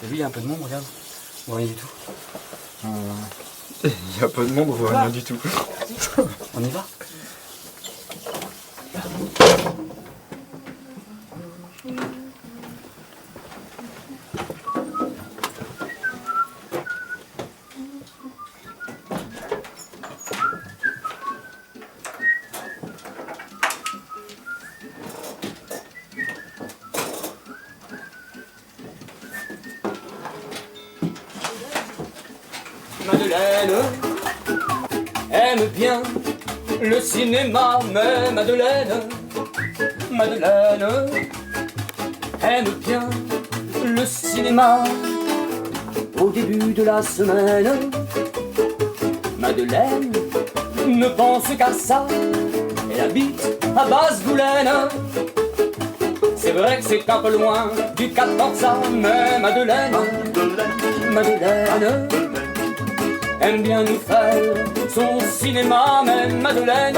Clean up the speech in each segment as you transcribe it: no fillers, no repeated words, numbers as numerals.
T'as vu, il y a un peu de monde, regarde. On voit rien du tout. Il y a peu de monde, on voit rien du tout. On y va? Madeleine aime bien le cinéma, mais Madeleine aime bien le cinéma. Au début de la semaine, Madeleine ne pense qu'à ça. Elle habite à Basse-Goulaine. C'est vrai que c'est un peu loin du 14 mais Madeleine aime bien nous faire son cinéma, mais Madeleine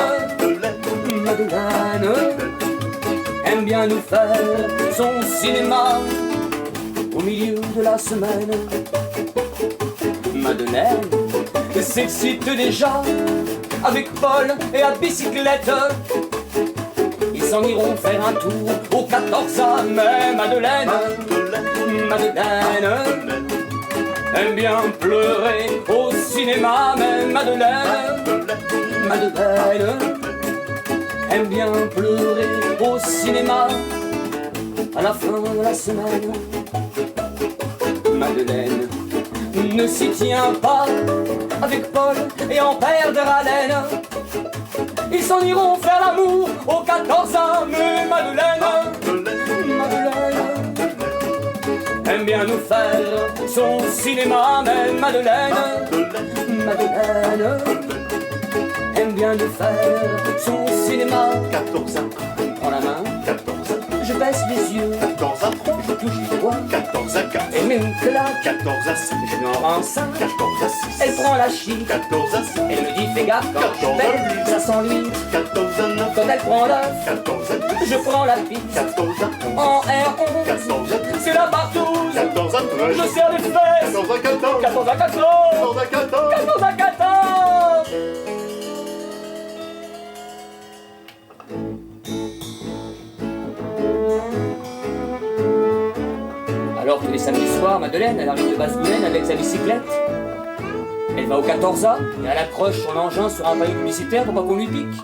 aime bien nous faire son cinéma. Au milieu de la semaine, Madeleine s'excite déjà avec Paul et à bicyclette. Ils s'en iront faire un tour au 14 mais Madeleine aime bien pleurer au cinéma, mais Madeleine aime bien pleurer au cinéma. À la fin de la semaine, Madeleine ne s'y tient pas avec Paul et en perdre haleine. Ils s'en iront faire l'amour au 14 mais Madeleine aime bien nous faire son cinéma, mais Madeleine aime bien nous faire son cinéma. 14 ans, Prends la main, 14 ans, je baisse les yeux, 14 ans, je touche les doigts, 14 ans, 4, elle met une claque, 14 à 6, je lui en rends 5, 14 à 6, elle prend la chic, 14 à 6, elle me dit fais gaffe quand je pèle, ça s'ennuie. 14 à 9, Quand elle prend l'œuf, 14 à 10, je prends la piste, 14 à 11, en R11, 14 à 10, c'est la partouze, 14 à 13, je serre les fesses, 14 à 14, 14 à 14, 14 à 14, 14 à 14. Alors tous les samedis soirs, Madeleine, elle arrive de Basse-Goulaine avec sa bicyclette. Elle va au 14A et elle accroche son engin sur un panneau publicitaire pour pas qu'on lui pique.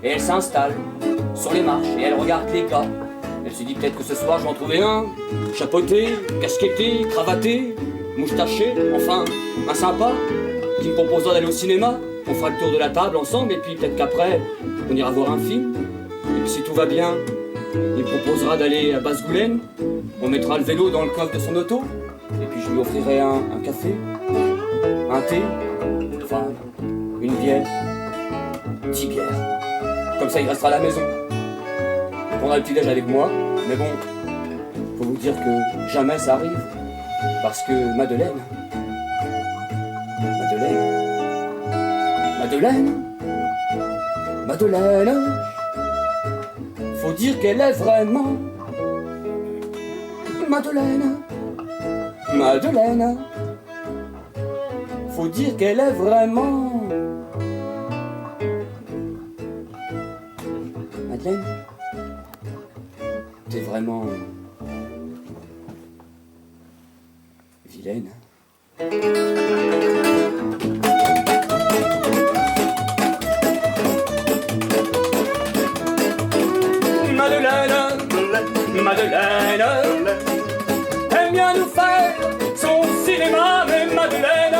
Et elle s'installe sur les marches et elle regarde les gars. Elle se dit peut-être que ce soir je vais en trouver un, chapeauté, casquetté, cravaté, moustaché, enfin un sympa, qui me proposera d'aller au cinéma. On fera le tour de la table ensemble et puis peut-être qu'après on ira voir un film. Et puis si tout va bien, il me proposera d'aller à Basse-Goulaine. On mettra le vélo dans le coffre de son auto. Et puis je lui offrirai un café, un thé, enfin une bière, 10 bières. Comme ça il restera à la maison. Il prendra le petit déj avec moi. Mais bon, faut vous dire que jamais ça arrive. Parce que Madeleine, faut dire qu'elle est vraiment Madeleine, faut dire qu'elle est vraiment Madeleine, t'es vraiment vilaine. Madeleine aime bien nous faire son cinéma, mais Madeleine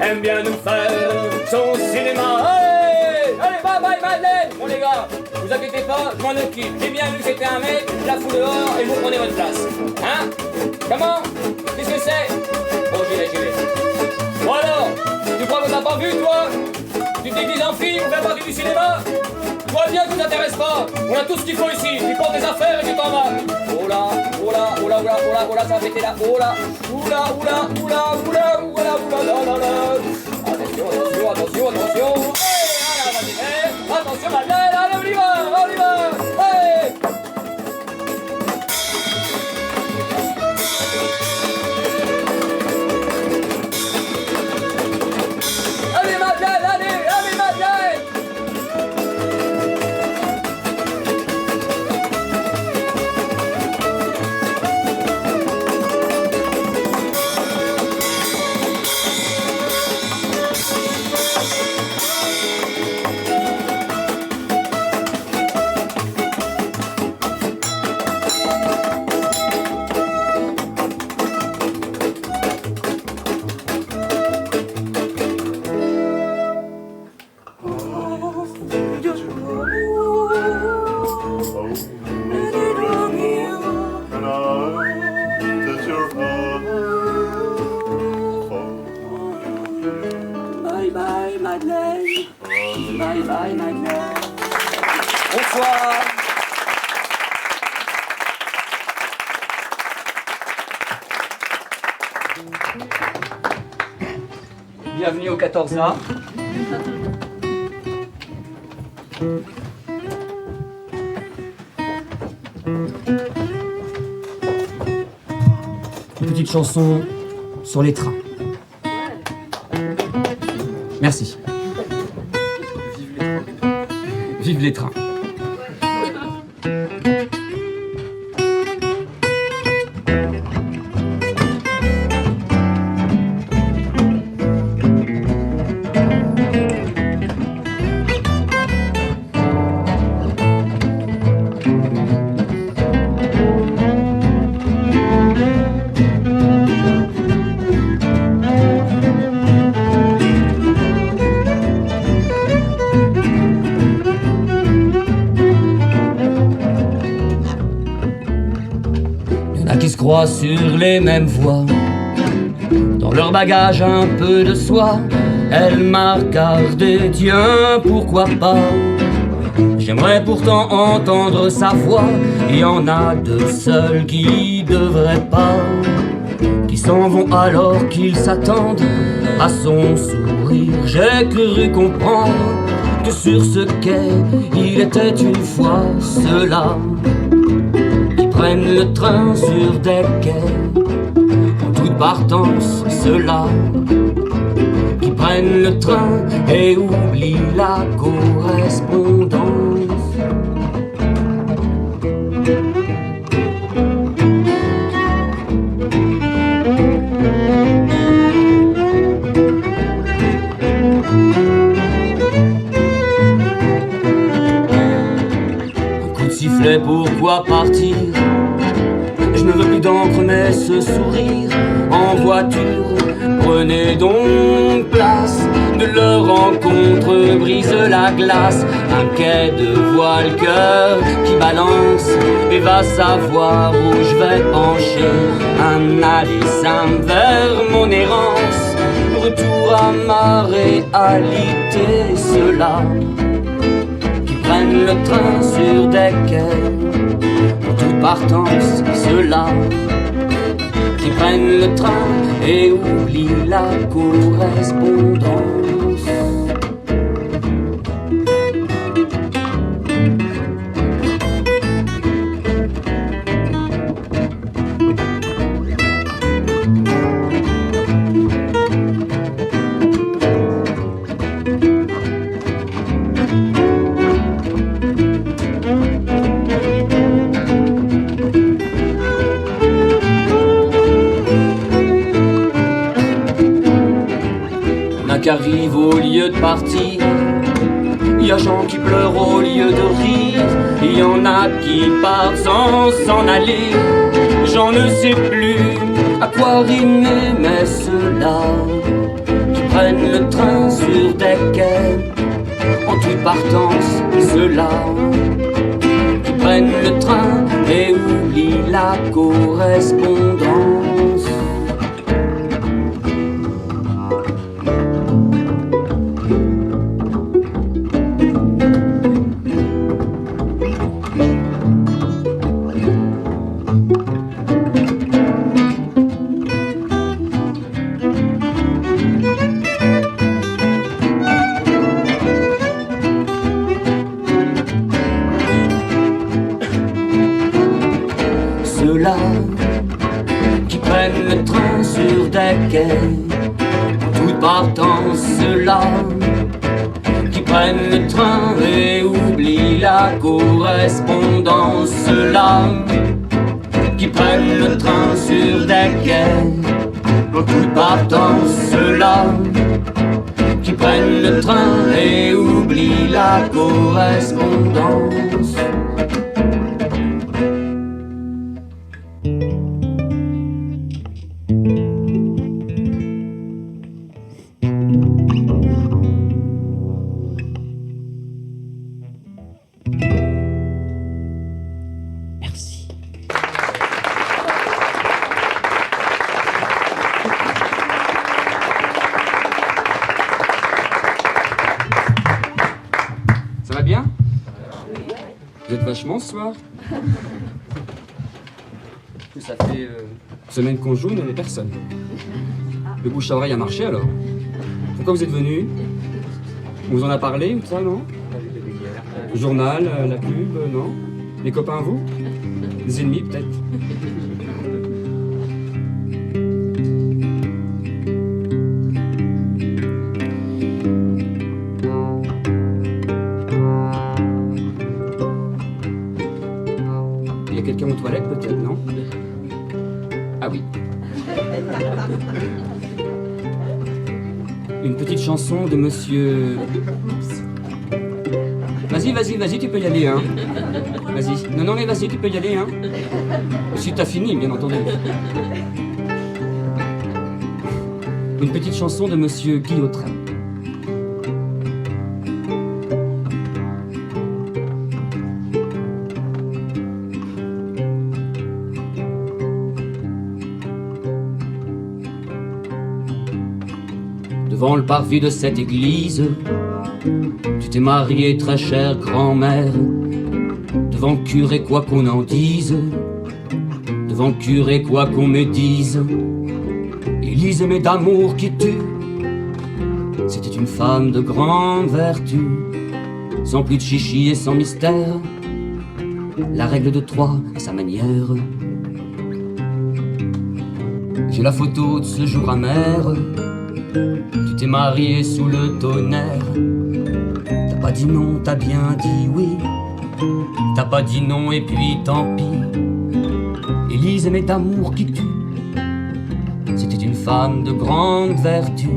aime bien nous faire son cinéma. Allez, bye bye Madeleine. Bon les gars, vous inquiétez pas, je m'en occupe. J'ai bien vu que c'était un mec, je la fous dehors et vous prenez votre place. Hein? Comment? Qu'est-ce que c'est? Bon, j'y vais. Bon alors, tu crois qu'on t'a pas vu toi? Tu te déguises en fille pour faire partie du cinéma? Tu vois bien que ça t'intéresse pas. On a tout ce qu'il faut ici. Tu portes tes affaires et tu t'en vas. Oh là, ça va péter là. Oh là, là. Attention. Attention, Madeleine, allez, on y va. Hey. Bye bye, Madeleine. Bonsoir. Bienvenue au 14A. Une petite chanson sur les trains. Merci. Vive les trains. Qui se croient sur les mêmes voies. Dans leur bagage un peu de soie, elle m'a regardé, tiens, pourquoi pas. J'aimerais pourtant entendre sa voix. Il y en a deux seuls qui devraient pas, qui s'en vont alors qu'ils s'attendent à son sourire. J'ai cru comprendre que sur ce quai, il était une fois ceux-là prennent le train sur des quais en toute partance, ceux-là qui prennent le train et oublient la correspondance. Un coup de sifflet, pourquoi partir? Je ne veux plus d'encre mais ce sourire en voiture. Prenez donc place, de leur rencontre brise la glace. Un quai de voile, cœur qui balance et va savoir où je vais pencher. Un aller simple vers mon errance, retour à ma réalité. Ceux-là qui prennent le train sur des quais en toute partance, ceux-là qui prennent le train et oublient la correspondance. Qu'arrive au lieu de partir, il y a gens qui pleurent au lieu de rire, il y en a qui partent sans s'en aller. J'en ne sais plus à quoi rimer, mais ceux-là qui prennent le train sur des quais en toute partance, ceux-là qui prennent le train et oublient la correspondance. Ceux-là qui prennent le train sur des quais en toute partance, ceux-là qui prennent le train et oublient la correspondance. Ceux-là qui prennent le train sur des quais en toute partance, ceux-là qui prennent le train et oublient la correspondance. vachement ce soir. Ça fait semaine qu'on joue, mais personne. Le bouche à oreille a marché alors. Pourquoi vous êtes venus? On vous en a parlé ou ça, non? Le journal, la pub, non? Les copains, vous? Les ennemis, peut-être? Il y a quelqu'un aux toilettes, peut-être, non? Ah oui. Une petite chanson de monsieur... Vas-y, tu peux y aller, hein. Vas-y. Non, mais vas-y, tu peux y aller, hein. Si t'as fini, bien entendu. Une petite chanson de monsieur Guillotin. Devant le parvis de cette église, tu t'es mariée, très chère grand-mère. Devant le curé, quoi qu'on en dise, devant le curé, quoi qu'on me dise, Élise aimait d'amour qui tue. C'était une femme de grande vertu, sans plus de chichi et sans mystère. La règle de 3 à sa manière. J'ai la photo de ce jour amer. Tu t'es marié sous le tonnerre. T'as pas dit non, t'as bien dit oui. T'as pas dit non et puis tant pis. Élise aimait d'amour qui tue. C'était une femme de grande vertu,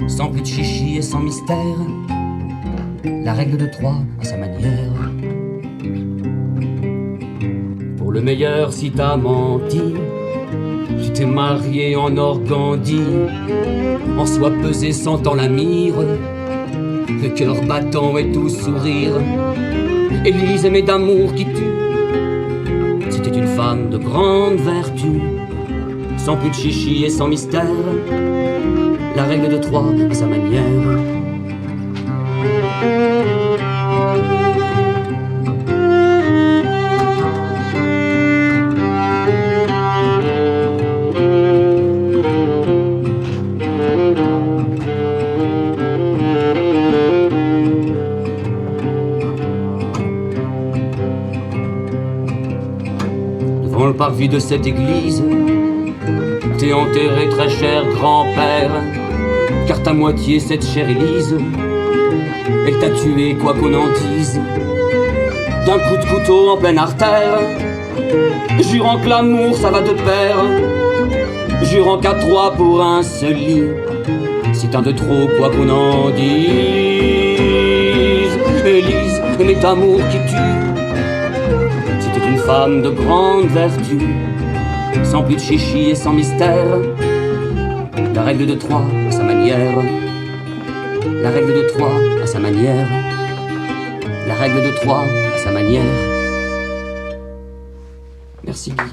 sans plus de chichi et sans mystère. La règle de 3 à sa manière. Pour le meilleur si t'as menti, tu t'es marié en organdie, en soie pesée sentant la mire, le cœur battant et tout sourire. Élise aimait d'amour qui tue. C'était une femme de grande vertu, sans plus de chichi et sans mystère. La règle de 3 à sa manière. Devant le parvis de cette église, t'es enterré, très cher grand-père, car ta moitié, cette chère Élise, elle t'a tué, quoi qu'on en dise, d'un coup de couteau en pleine artère, jurant que l'amour ça va de pair, jurant qu'à 3 pour un seul lit, c'est un de trop, quoi qu'on en dise. Élise aimait amour qui tue. C'était une femme de grande vertu, sans plus de chichi et sans mystère. La règle de 3 à sa manière. La règle de 3 à sa manière. La règle de 3 à sa manière. Merci Guy.